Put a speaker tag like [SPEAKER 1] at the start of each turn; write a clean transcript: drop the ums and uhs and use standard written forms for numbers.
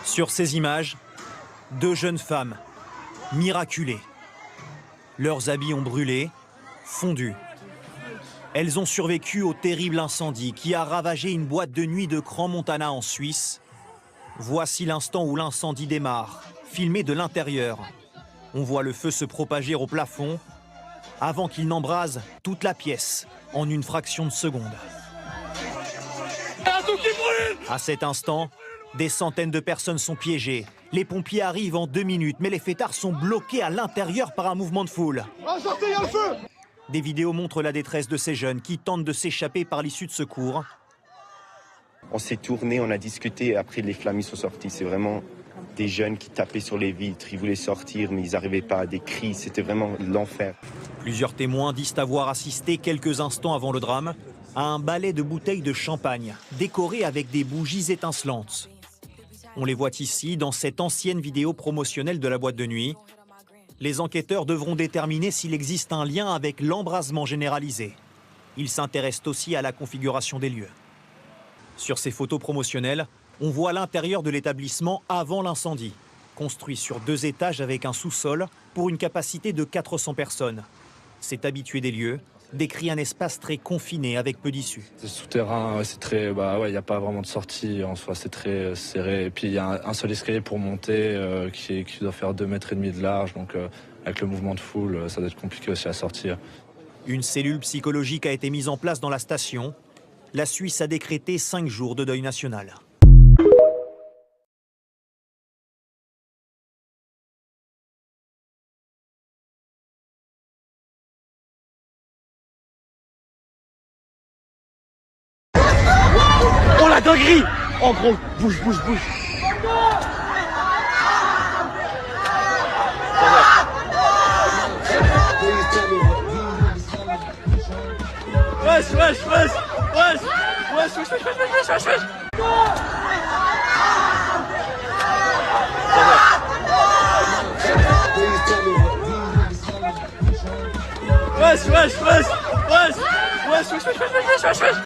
[SPEAKER 1] Sur ces images, deux jeunes femmes, miraculées. Leurs habits ont brûlé, fondu. Elles ont survécu au terrible incendie qui a ravagé une boîte de nuit de Crans-Montana en Suisse. Voici l'instant où l'incendie démarre, filmé de l'intérieur. On voit le feu se propager au plafond avant qu'il n'embrase toute la pièce en une fraction de seconde. À cet instant, des centaines de personnes sont piégées. Les pompiers arrivent en 2 minutes, mais les fêtards sont bloqués à l'intérieur par un mouvement de foule.
[SPEAKER 2] Sortez, il y a le feu!
[SPEAKER 1] Des vidéos montrent la détresse de ces jeunes qui tentent de s'échapper par l'issue de secours.
[SPEAKER 3] On s'est tourné, on a discuté, après les flammes sont sortis. C'est vraiment des jeunes qui tapaient sur les vitres, ils voulaient sortir mais ils n'arrivaient pas, des cris, c'était vraiment l'enfer.
[SPEAKER 1] Plusieurs témoins disent avoir assisté quelques instants avant le drame à un balai de bouteilles de champagne décorées avec des bougies étincelantes. On les voit ici dans cette ancienne vidéo promotionnelle de la boîte de nuit. Les enquêteurs devront déterminer s'il existe un lien avec l'embrasement généralisé. Ils s'intéressent aussi à la configuration des lieux. Sur ces photos promotionnelles, on voit l'intérieur de l'établissement avant l'incendie, construit sur 2 étages avec un sous-sol pour une capacité de 400 personnes. Cet habitué des lieux décrit un espace très confiné avec peu d'issues.
[SPEAKER 4] C'est souterrain, c'est très, il n'y a pas vraiment de sortie en soi, c'est très serré. Et puis il y a un seul escalier pour monter qui doit faire 2,5 mètres de large, donc avec le mouvement de foule, ça doit être compliqué aussi à sortir.
[SPEAKER 1] Une cellule psychologique a été mise en place dans la station. La Suisse a décrété 5 jours de deuil national.
[SPEAKER 2] Oh la dinguerie! Oh gros, bouge! Wesh!